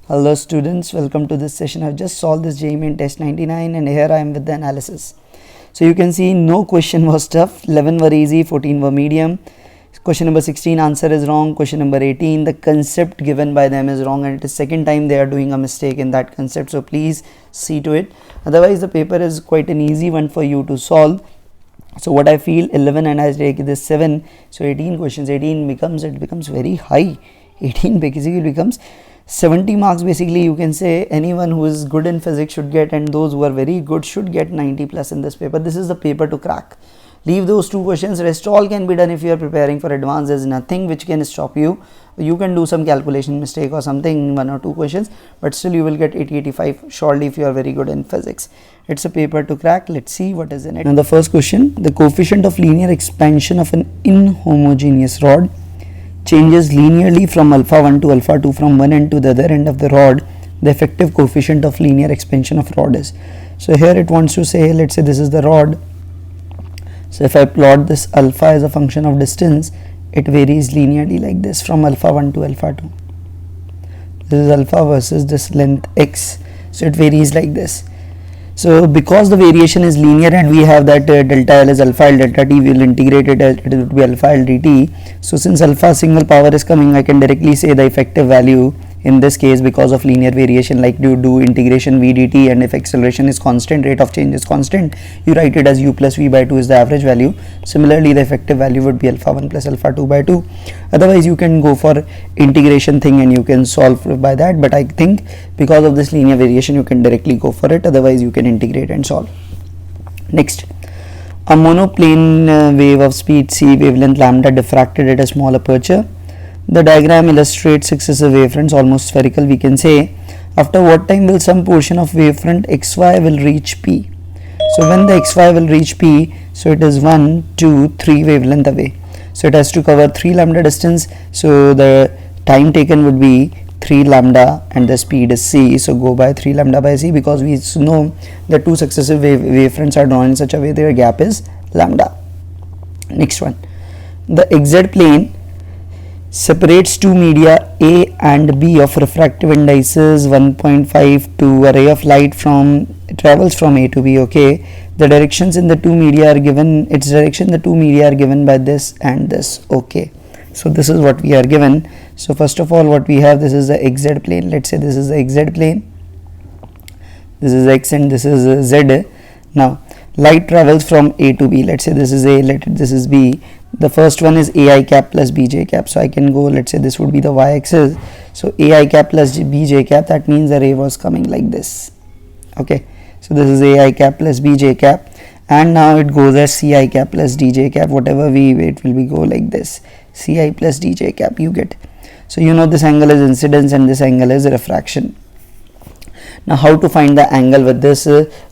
Hello students, welcome to this session. I've just solved this JEE Main Test 99 and here I am with the analysis. So you can see no question was tough, 11 were easy, 14 were medium. Question number 16 answer is wrong, question number 18 the concept given by them is wrong and it is second time they are doing a mistake in that concept, so please see to it. Otherwise the paper is quite an easy one for you to solve. So what I feel 11 and I take this 7, so 18 questions, 18 becomes very high. 18 basically becomes 70 marks. Basically you can say anyone who is good in physics should get, and those who are very good should get 90 plus in this paper. This is the paper to crack. Leave those two questions, rest all can be done if you are preparing for advanced. There is nothing which can stop you. You can do some calculation mistake or something, one or two questions, but still you will get 80-85 surely if you are very good in physics. It's a paper to crack. Let's see what is in it. Now the first question, the coefficient of linear expansion of an inhomogeneous rod changes linearly from alpha 1 to alpha 2 from one end to the other end of the rod. The effective coefficient of linear expansion of rod is. So here it wants to say, let's say this is the rod. So if I plot this alpha as a function of distance, it varies linearly like this from alpha 1 to alpha 2. This is alpha versus this length x, so it varies like this. So because the variation is linear and we have that delta L is alpha L delta T, we will integrate it as it would be alpha L dt. So since alpha single power is coming, I can directly say the effective value in this case because of linear variation, like you do integration v dt, and if acceleration is constant, rate of change is constant, you write it as u plus v by 2 is the average value. Similarly the effective value would be alpha 1 plus alpha 2 by 2. Otherwise you can go for integration thing and you can solve by that, but I think because of this linear variation you can directly go for it, otherwise you can integrate and solve. Next, a monoplane wave of speed c, wavelength lambda, diffracted at a small aperture. The diagram illustrates successive wavefronts, almost spherical. We can say after what time will some portion of wavefront xy will reach p. So when the xy will reach p, so it is 1, 2, 3 wavelength away. So it has to cover 3 lambda distance. So the time taken would be 3 lambda and the speed is c. So go by 3 lambda by c because we know the two successive wavefronts are drawn in such a way their gap is lambda. Next one, the xz plane separates two media A and B of refractive indices 1.5 to a ray of light travels from A to B. Okay, the directions in the two media are given, its direction in the two media are given by this and this. Okay, so this is what we are given. So first of all what we have, this is the xz plane. Let's say this is the xz plane, this is x and this is z. Now light travels from A to B. Let's say this is A, this is B. The first one is ai cap plus bj cap, so I can go, let's say this would be the y-axis. So ai cap plus bj cap, that means the ray was coming like this. Okay, so this is ai cap plus bj cap, and now it goes as ci cap plus dj cap, whatever it will be go like this, ci plus dj cap, you get. So you know this angle is incidence and this angle is refraction. Now how to find the angle with this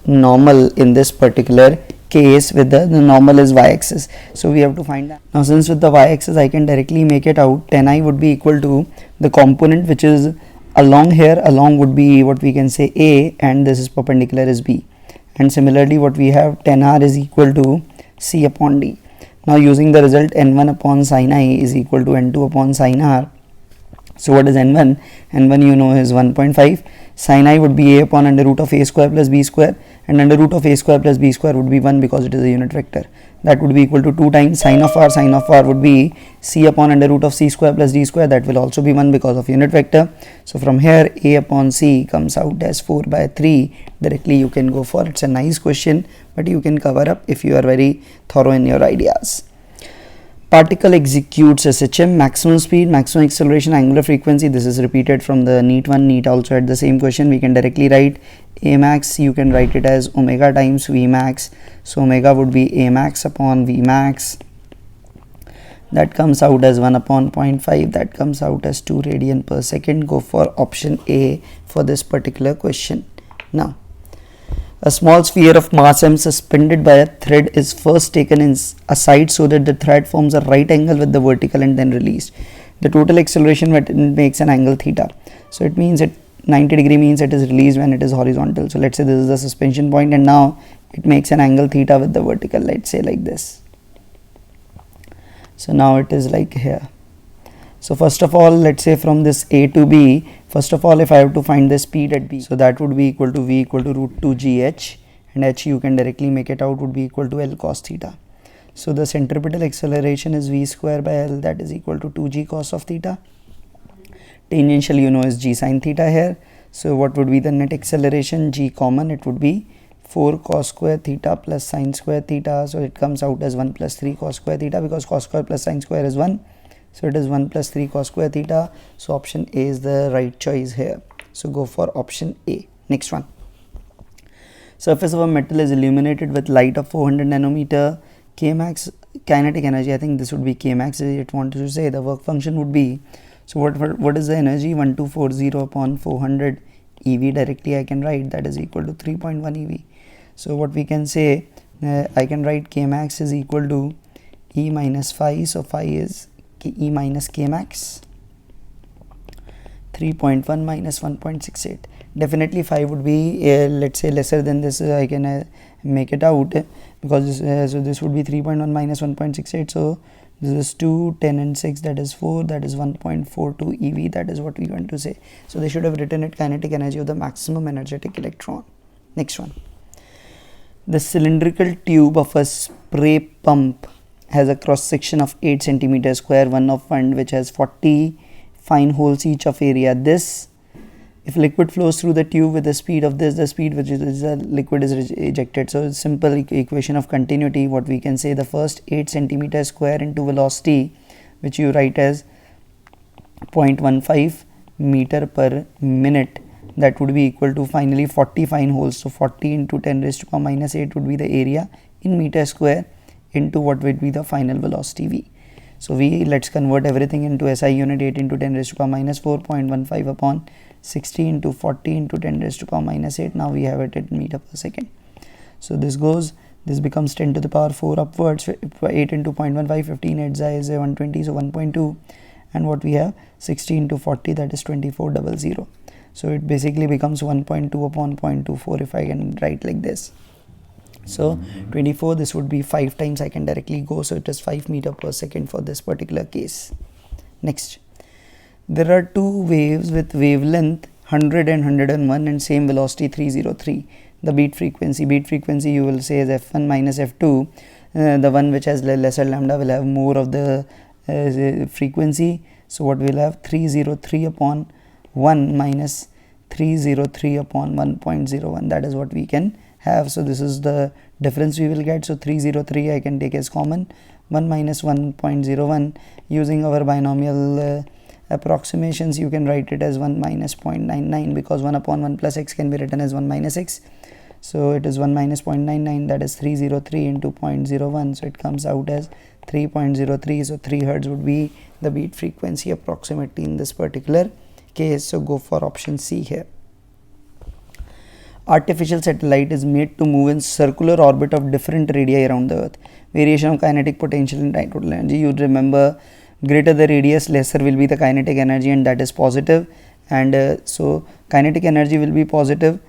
normal in this particular case? With the normal is y-axis, so we have to find that. Now since with the y-axis I can directly make it out, tan I would be equal to the component which is along here, along would be what we can say A, and this is perpendicular is B, and similarly what we have tan R is equal to C upon D. Now using the result n1 upon sin I is equal to n2 upon sin R. So what is n1? N1 you know is 1.5. Sin I would be a upon under root of a square plus b square, and under root of a square plus b square would be 1 because it is a unit vector. That would be equal to 2 times sin of r. Sin of r would be c upon under root of c square plus d square, that will also be 1 because of unit vector. So from here a upon c comes out as 4 by 3. Directly you can go for it. It's a nice question, but you can cover up if you are very thorough in your ideas. Particle executes SHM, maximum speed, maximum acceleration, angular frequency. This is repeated from the NEET one. NEET also had the same question. We can directly write A max, you can write it as omega times V max. So omega would be A max upon V max. That comes out as 1 upon 0.5. That comes out as 2 radian per second. Go for option A for this particular question. Now, a small sphere of mass m suspended by a thread is first taken aside so that the thread forms a right angle with the vertical and then released. The total acceleration makes an angle theta. So it means it 90-degree means it is released when it is horizontal. So let's say this is the suspension point and now it makes an angle theta with the vertical, let's say like this. So now it is like here. So first of all, let's say from this A to B, first of all if I have to find the speed at B, so that would be equal to V equal to root 2 GH, and H you can directly make it out would be equal to L cos theta. So the centripetal acceleration is V square by L, that is equal to 2G cos of theta. Tangential you know is G sin theta here. So what would be the net acceleration? G common, it would be 4 cos square theta plus sin square theta. So it comes out as 1 plus 3 cos square theta, because cos square plus sin square is 1. So it is 1 plus 3 cos square theta. So option A is the right choice here. So go for option A. Next one. Surface of a metal is illuminated with light of 400 nanometer. Kmax kinetic energy, I think this would be Kmax. It wanted to say the work function would be, so what is the energy? 1240 upon 400 EV. Directly I can write that is equal to 3.1 EV. So what we can say, I can write Kmax is equal to E minus phi. So phi is E minus Kmax. 3.1 minus 1.68. Definitely phi would be let's say lesser than this. I can make it out, because so this would be 3.1 minus 1.68. So this is 2, 10 and 6, that is 4, that is 1.42 EV. That is what we want to say. So they should have written it kinetic energy of the maximum energetic electron. Next one. The cylindrical tube of a spray pump has a cross section of 8 centimeter square, one of fund which has 40 fine holes each of area. This, if liquid flows through the tube with the speed of this, the speed which is the liquid is ejected. So it's simple equation of continuity. What we can say, the first 8 centimeter square into velocity, which you write as 0.15 meter per minute, that would be equal to finally 40 fine holes. So 40 into 10 raised to power minus 8 would be the area in meter square into what would be the final velocity V. So let's convert everything into SI unit. 8 into 10 raised to power minus 4.15 upon 60 into 40 into 10 raised to power minus 8. Now we have it in meter per second. So this becomes 10 to the power 4 upwards. 8 into 0.15, 15, 8 is 120, so 1.2. And what we have, 60 into 40, that is 2400. So it basically becomes 1.2 upon 0.24 if I can write like this. So 24, this would be 5 times I can directly go. So it is 5 meter per second for this particular case. Next. There are two waves with wavelength 100 and 101 and same velocity 303. The beat frequency you will say is f1 minus f2. The one which has lesser lambda will have more of the frequency. So what we'll have, 303 upon 1 minus 303 upon 1.01. That is what we can have. So this is the difference we will get. So 303 I can take as common. 1 minus 1.01. Using our binomial approximations, you can write it as 1 minus 0.99, because 1 upon 1 plus x can be written as 1 minus x. So it is 1 minus 0.99, that is 303 into 0.01. So it comes out as 3.03. So 3 hertz would be the beat frequency approximately in this particular case. So go for option C here. Artificial satellite is made to move in circular orbit of different radii around the earth. Variation of kinetic potential and total energy. You remember, greater the radius, lesser will be the kinetic energy, and that is positive. And so kinetic energy will be positive.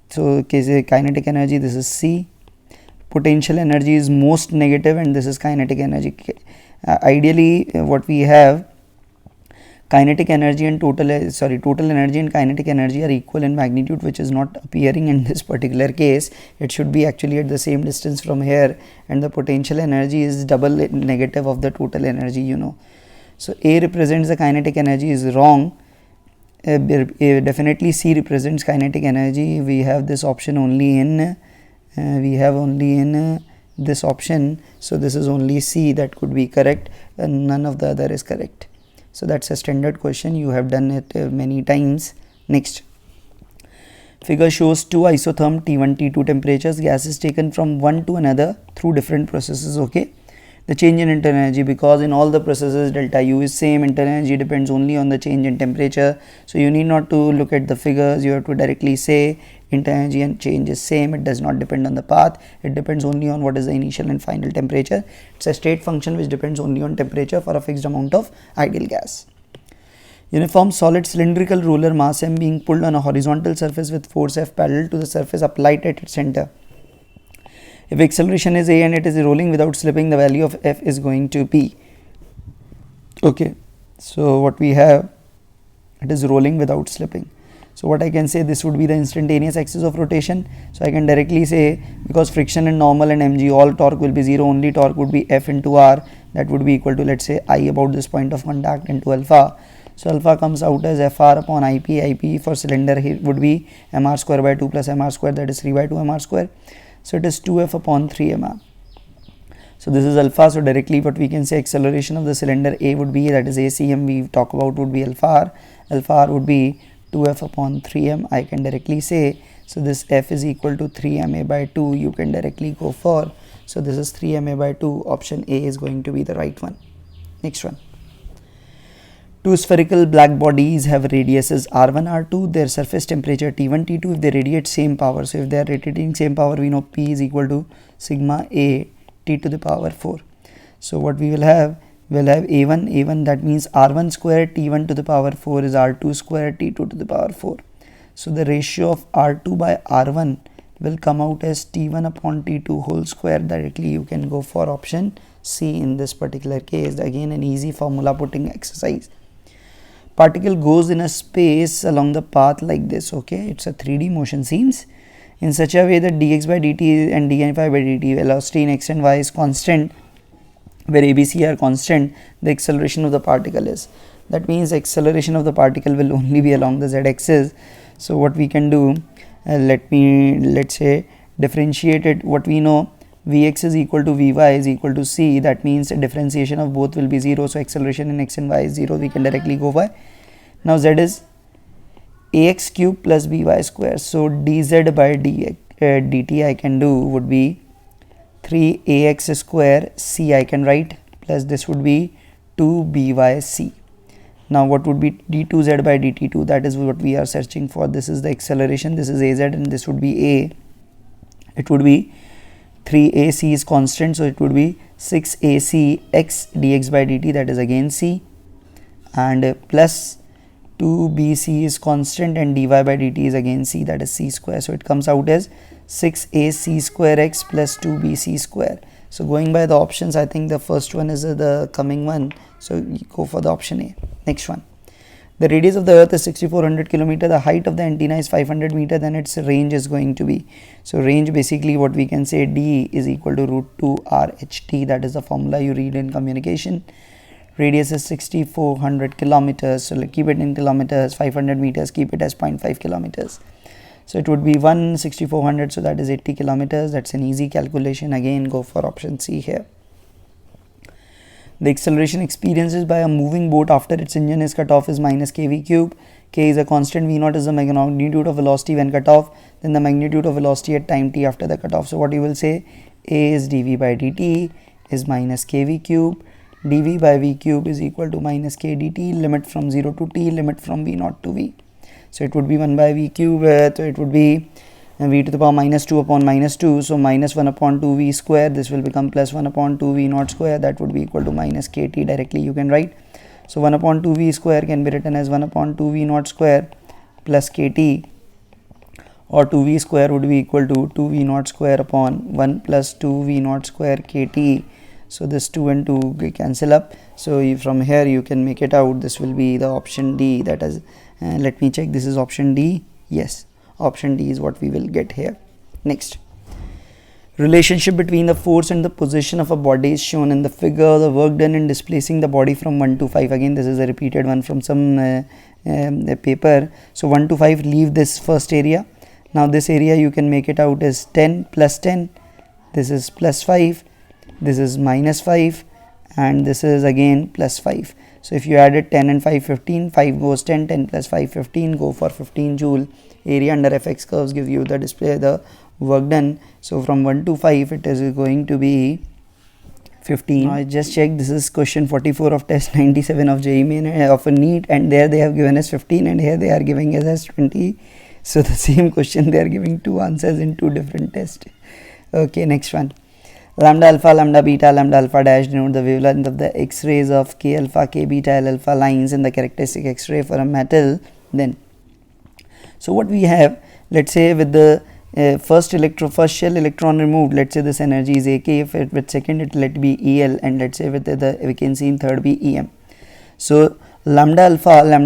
So kinetic energy, this is C. Potential energy is most negative, and this is kinetic energy. Ideally what we have, kinetic energy and total energy and kinetic energy are equal in magnitude, which is not appearing in this particular case. It should be actually at the same distance from here, and the potential energy is double negative of the total energy, you know. So A represents the kinetic energy is wrong. Definitely C represents kinetic energy. We have this option only in this option. So this is only C that could be correct, and none of the other is correct. So that's a standard question. You have done it many times. Next. Figure shows two isotherm T1, T2 temperatures. Gas is taken from one to another through different processes. Okay. The change in internal energy, because in all the processes delta U is same, internal energy depends only on the change in temperature. So you need not to look at the figures. You have to directly say internal energy and change is same. It does not depend on the path. It depends only on what is the initial and final temperature. It's a state function which depends only on temperature for a fixed amount of ideal gas. Uniform solid cylindrical roller mass M being pulled on a horizontal surface with force F parallel to the surface applied at its center. If acceleration is A and it is rolling without slipping, the value of F is going to be, okay, So what we have, it is rolling without slipping. So what I can say, this would be the instantaneous axis of rotation. So I can directly say, because friction and normal and mg, all torque will be 0, only torque would be F into R, that would be equal to, let's say, I about this point of contact into alpha. So alpha comes out as Fr upon Ip. Ip for cylinder here would be mr square by 2 plus mr square, that is 3 by 2 mr square. So it is 2F upon 3 mr. So this is alpha. So directly what we can say, acceleration of the cylinder A would be, that is ACM we talk about, would be alpha R. Alpha R would be 2F upon 3m. I can directly say, so this F is equal to 3ma by 2, you can directly go for, so this is 3ma by 2, option A is going to be the right one. Next one. Two spherical black bodies have radiuses R1, R2, their surface temperature T1, T2, if they radiate same power. So if they are radiating same power, we know P is equal to sigma A T to the power 4. So what we will have, we'll have A1, that means R1 square T1 to the power 4 is R2 square T2 to the power 4. So the ratio of R2 by R1 will come out as T1 upon T2 whole square. Directly you can go for option C in this particular case. Again, an easy formula putting exercise. Particle goes in a space along the path like this, okay, it's a 3D motion seems, in such a way that dx by dt and dn by dt, velocity in x and y is constant, where ABC are constant, the acceleration of the particle is. That means acceleration of the particle will only be along the z-axis. So what we can do, let's say differentiate it. What we know, Vx is equal to Vy is equal to c, that means a differentiation of both will be 0, so acceleration in x and y is 0, we can directly go by. Now z is ax cube plus by square, so dz by dt I can do would be 3ax square c I can write, plus this would be 2byc. Now what would be d2z by dt2, that is what we are searching for. This is the acceleration, this is az, and this would be a, it would be 3ac is constant, so it would be 6ac x dx by dt, that is again c, and plus 2bc is constant and dy by dt is again c, that is c square. So it comes out as 6ac square x plus 2bc square. So going by the options, I think the first one is the coming one, so you go for the option A. Next one. The radius of the earth is 6400 km, the height of the antenna is 500 meter, then its range is going to be, so range basically what we can say, D is equal to root 2 RHT, that is the formula you read in communication. Radius is 6400 kilometers, so keep it in kilometers, 500 meters, keep it as 0.5 kilometers. So it would be 1/6400, so that is 80 kilometers, that's an easy calculation. Again, go for option C here. The acceleration experienced by a moving boat after its engine is cut off is minus kv cube. K is a constant, V0 is the magnitude of velocity when cut off, then the magnitude of velocity at time t after the cutoff. So what you will say, A is dv by dt is minus kv cube, dv by v cube is equal to minus k dt, limit from 0 to t, limit from v0 to v. So it would be 1 by v cube, so it would be v to the power minus 2 upon minus 2, so minus 1 upon 2 v square, this will become plus 1 upon 2 v naught square, that would be equal to minus kt, directly you can write. So 1 upon 2 v square can be written as 1 upon 2 v naught square plus kt, or 2 v square would be equal to 2 v naught square upon 1 plus 2 v naught square kt. So this 2 and 2 will cancel up, so from here you can make it out, this will be the option D, that is, let me check, this is option D, yes, option D is what we will get here. Next, relationship between the force and the position of a body is shown in the figure. The work done in displacing the body from 1 to 5, again this is a repeated one from some paper. So 1 to 5, leave this first area. Now this area you can make it out as 10 plus 10, this is plus 5, this is minus 5, and this is again plus 5. So if you added 10 and 5, 15, 5 goes 10, 10 plus 5, 15, go for 15 joule. Area under fx curves give you the display, the work done. So from 1 to 5 it is going to be 15. Now I just checked, this is question 44 of test 97 of JEE Main of a NEET, and there they have given us 15 and here they are giving us as 20. So the same question they are giving two answers in two different tests. Okay, next one. Lambda alpha, lambda beta, lambda alpha dash denote the wavelength of the X-rays of K alpha, K beta, L alpha lines in the characteristic X-ray for a metal. Then, so what we have, let's say with the first shell electron removed, let's say this energy is AK, if with second it let be EL, and let's say with the we can see in third be EM. So lambda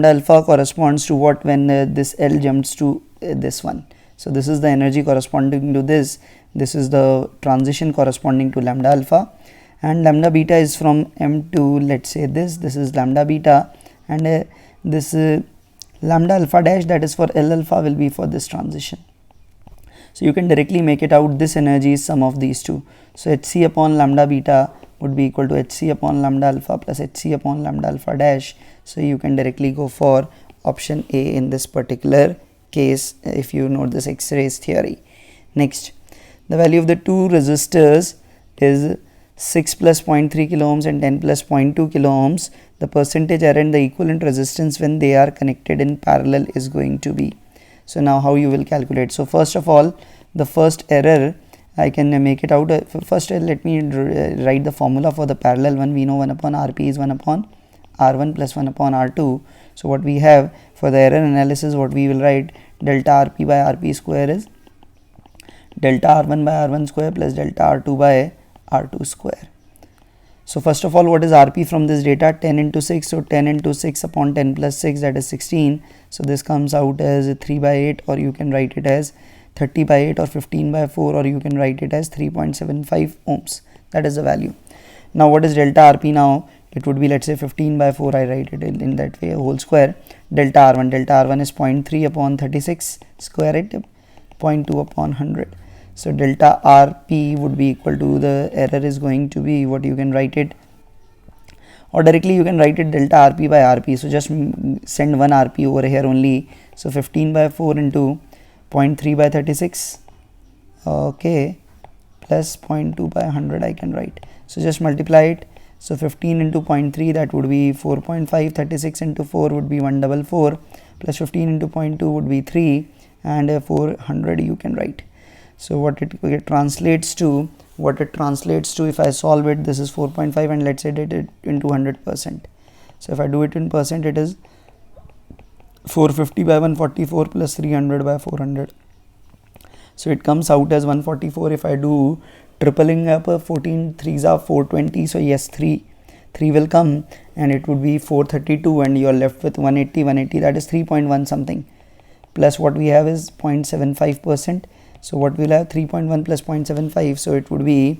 alpha corresponds to what when this L jumps to this one. So this is the energy corresponding to this. This is the transition corresponding to lambda alpha, and lambda beta is from M to, let's say this is lambda beta, and this lambda alpha dash, that is for L alpha, will be for this transition. So you can directly make it out. This energy is sum of these two. So Hc upon lambda beta would be equal to Hc upon lambda alpha plus Hc upon lambda alpha dash. So you can directly go for option A in this particular case if you know this X-rays theory. Next, the value of the two resistors is 6 plus 0.3 kilo ohms and 10 plus 0.2 kilo ohms. The percentage error in the equivalent resistance when they are connected in parallel is going to be. So now how you will calculate? So first of all, the first error I can make it out. First let me write the formula for the parallel one. We know 1 upon Rp is 1 upon R1 plus 1 upon R2. So what we have for the error analysis, what we will write, delta Rp by Rp square is delta R1 by R1 square plus delta R2 by R2 square. So first of all, what is Rp from this data? 10 into 6, so 10 into 6 upon 10 plus 6, that is 16. So this comes out as 3 by 8, or you can write it as 30 by 8 or 15 by 4, or you can write it as 3.75 ohms. That is the value. Now what is delta Rp now? It would be, let's say 15 by 4, I write it in that way, a whole square. Delta R1 is 0.3 upon 36, square it, 0.2 upon 100. So delta Rp would be equal to, the error is going to be, what you can write it, or directly you can write it delta Rp by Rp. So just send one Rp over here only. So 15 by 4 into 0.3 by 36, okay, plus 0.2 by 100 I can write. So just multiply it. So 15 into 0.3, that would be 4.5, 36 into 4 would be 144, plus 15 into 0.2 would be 3, and 400 you can write. So what it translates to, if I solve it, this is 4.5, and let's say did it into 100%. So if I do it in percent, it is 450 by 144 plus 300 by 400. So it comes out as 144. If I do tripling up, 14 3s are 420. So yes, 3 will come, and it would be 432, and you are left with 180, that is 3.1 something. Plus what we have is 0.75%. So what we'll have, 3.1 plus 0.75. So it would be,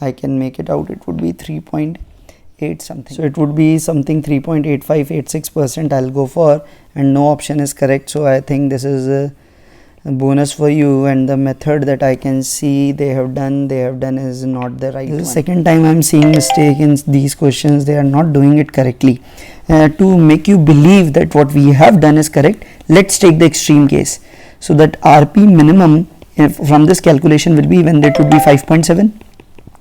I can make it out, it would be 3.8 something. So it would be something 3.8586% I'll go for, and no option is correct. So I think this is a bonus for you, and the method that I can see they have done is not the right one. This is the second time I'm seeing mistake in these questions. They are not doing it correctly. To make you believe that what we have done is correct, let's take the extreme case. So that Rp minimum from this calculation will be, when it would be 5.7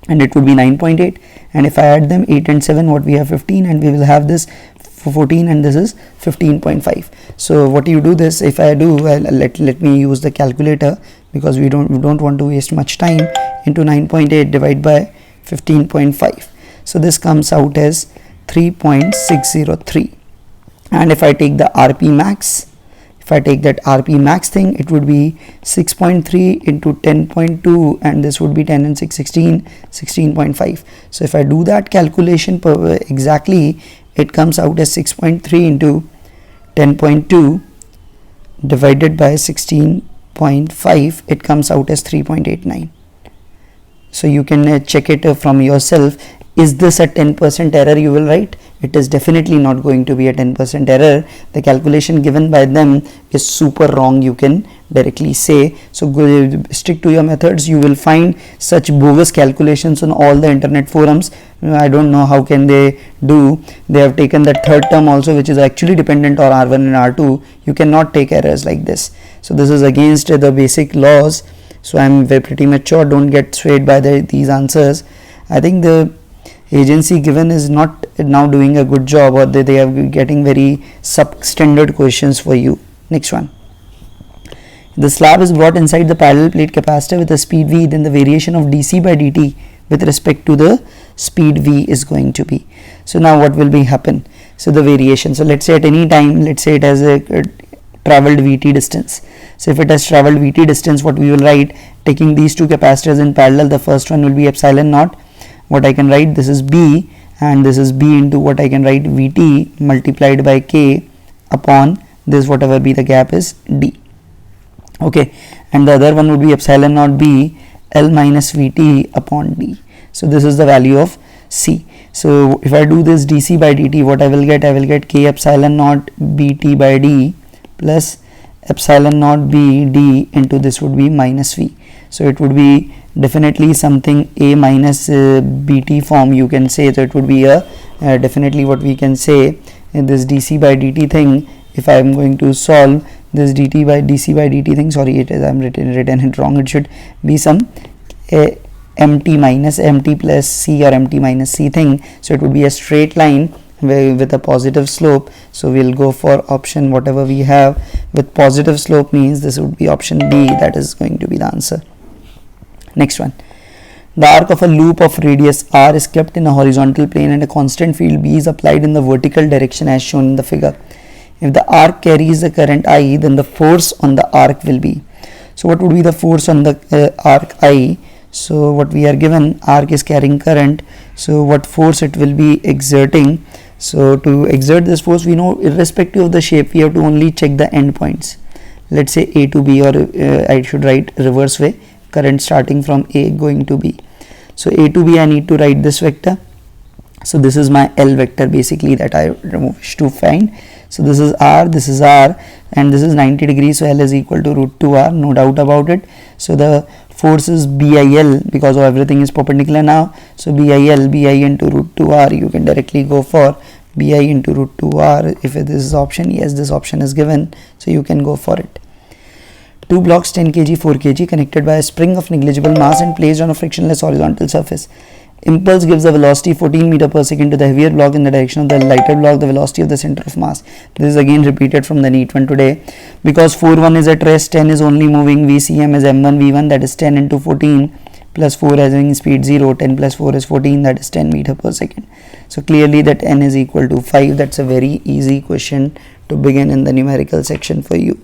and it would be 9.8, and if I add them 8 and 7, what we have 15, and we will have this 14, and this is 15.5. So what you do this, if I do, let me use the calculator, because we don't want to waste much time. Into 9.8 divided by 15.5, so this comes out as 3.603. and if I take the Rp max, if I take that Rp max thing, it would be 6.3 into 10.2, and this would be 10 and 6 16, 16.5. So if I do that calculation exactly, it comes out as 6.3 into 10.2 divided by 16.5, it comes out as 3.89. So you can check it from yourself. Is this a 10% error? You will write. It is definitely not going to be a 10% error. The calculation given by them is super wrong, you can directly say. So go, stick to your methods. You will find such bogus calculations on all the internet forums. I don't know how can they do. They have taken that third term also, which is actually dependent on R1 and R2. You cannot take errors like this. So this is against the basic laws. So I am pretty mature. Don't get swayed by these answers. I think the agency given is not now doing a good job, or they are getting very substandard questions for you. Next one. The slab is brought inside the parallel plate capacitor with a speed V, then the variation of dC by dt with respect to the speed V is going to be. So now what will be happen? So the variation. So let's say at any time, let's say it has a traveled Vt distance. So if it has traveled Vt distance, what we will write, taking these two capacitors in parallel, the first one will be epsilon naught. What I can write, this is B, and this is b into what I can write Vt multiplied by k upon this whatever be the gap is d. Okay, and the other one would be epsilon naught b L minus Vt upon d. So this is the value of c. So if I do this dc by dt, what I will get k epsilon naught bt by d plus epsilon naught b d into this would be minus v. So it would be definitely something a minus bt form, you can say. So it would be a definitely what we can say in this dc by dt thing. If I am going to solve this dc by dt thing, sorry, it is I'm written it wrong. It should be some mt minus mt plus c or mt minus c thing. So it would be a straight line with a positive slope. So we'll go for option whatever we have with positive slope, means this would be option B. That is going to be the answer. Next one, the arc of a loop of radius r is kept in a horizontal plane and a constant field B is applied in the vertical direction as shown in the figure. If the arc carries the current I, then the force on the arc will be. So what would be the force on the arc I? So what we are given, arc is carrying current, so what force it will be exerting. So to exert this force, we know irrespective of the shape we have to only check the end points. Let's say A to B, or I should write reverse way, current starting from A going to B. So A to B I need to write this vector. So this is my L vector basically that I wish to find. So this is R, and this is 90 degrees, so L is equal to root 2R, no doubt about it. So the force is BIL because of everything is perpendicular now. So BIL, BI into root 2R, you can directly go for BI into root 2R. If this is option, yes, this option is given, so you can go for it. Two blocks 10 kg, 4 kg connected by a spring of negligible mass and placed on a frictionless horizontal surface. Impulse gives the velocity 14 meter per second to the heavier block in the direction of the lighter block, the velocity of the center of mass. This is again repeated from the NEET one today. Because 4-1 is at rest, 10 is only moving, VCM is M1 V1, that is 10 into 14 plus 4 having speed 0, 10 plus 4 is 14, that is 10 meter per second. So clearly that n is equal to 5. That's a very easy question to begin in the numerical section for you.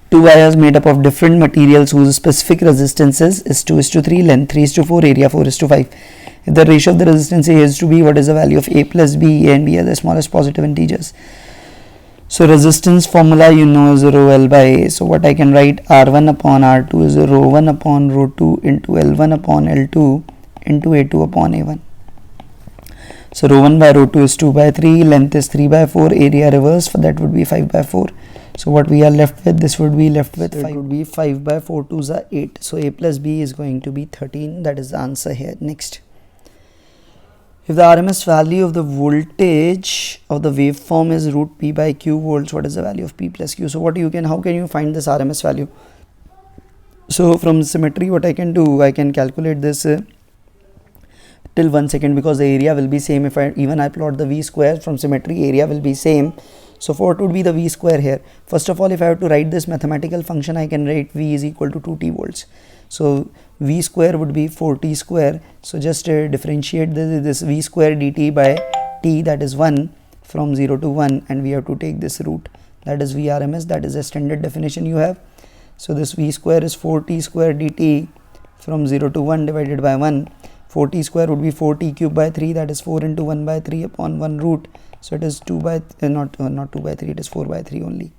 Two wires made up of different materials whose specific resistances is 2:3, length 3:4, area 4:5. If the ratio of the resistance A is to B, what is the value of A plus B? A and B are the smallest positive integers. So resistance formula you know is rho L by A. So what I can write, R1 upon R2 is rho 1 upon rho 2 into L1 upon L2 into A2 upon A1. So rho 1 by rho 2 is 2 by 3, length is 3 by 4, area reverse, for that would be 5 by 4. So what we are left with, this would be left with 5. It would be 5 by 4 2s are 8. So A plus B is going to be 13. That is the answer here. Next. If the RMS value of the voltage of the waveform is root P by Q volts, what is the value of P plus Q? So how can you find this RMS value? So from symmetry, what I can do, I can calculate this till 1 second, because the area will be same. If I plot the V square from symmetry, area will be same. So what would be the V square here? First of all, if I have to write this mathematical function, I can write V is equal to 2t volts. So V square would be 4t square. So just differentiate this V square dt by t, that is 1 from 0 to 1, and we have to take this root, that is VRMS. That is a standard definition you have. So this V square is 4t square dt from 0 to 1 divided by 1. 4t square would be 4t cube by 3, that is 4 into 1 by 3 upon 1 root. So it is 2 by not 2 by 3, it is 4 by 3 only.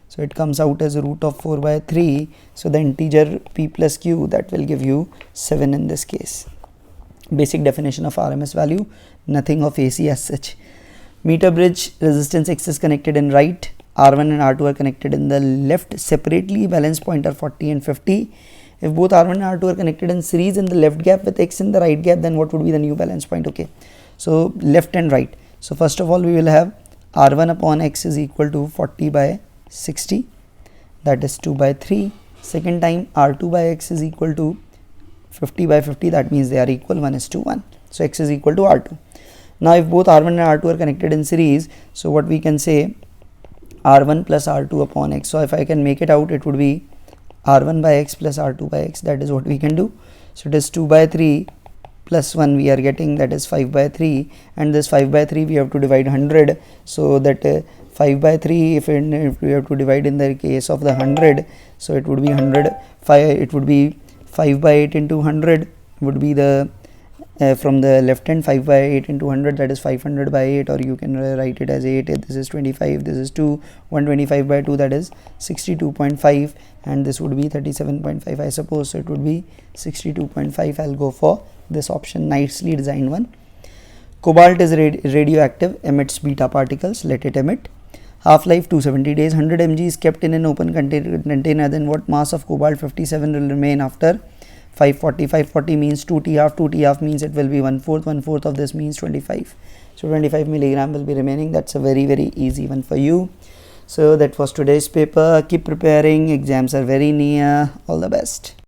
So it comes out as a root of 4 by 3. So the integer P plus Q, that will give you 7 in this case. Basic definition of RMS value, nothing of AC as such. Meter bridge, resistance X is connected in right, R1 and R2 are connected in the left. Separately, balance point are 40 and 50. If both R1 and R2 are connected in series in the left gap with X in the right gap, then what would be the new balance point? Okay, so left and right. So first of all, we will have R1 upon X is equal to 40 by 60, that is 2 by 3. Second time, R2 by X is equal to 50 by 50, that means they are equal, 1 is to 1. So X is equal to R2. Now if both R1 and R2 are connected in series, so what we can say, R1 plus R2 upon X. So if I can make it out, it would be R1 by X plus R2 by X. That is what we can do. So it is 2 by 3 plus 1 we are getting, that is 5 by 3, and this 5 by 3 we have to divide 100. So that 5 by 3, if we have to divide in the case of the 100, so it would be 100, it would be 5 by 8 into 100 would be the from the left hand, 5 by 8 into 100, that is 500 by 8, or you can write it as 8. This is 25, this is 2, 125 by 2, that is 62.5, and this would be 37.5, I suppose. So it would be 62.5. I'll go for this option, nicely designed one. Cobalt is radioactive, emits beta particles, let it emit. Half-life 270 days, 100 mg is kept in an open container, then what mass of cobalt 57 will remain after 540? 540 means 2t half, 2t half means it will be 1/4, 1/4 of this means 25. So 25 milligram will be remaining. That's a very, very easy one for you. So that was today's paper. Keep preparing, exams are very near. All the best.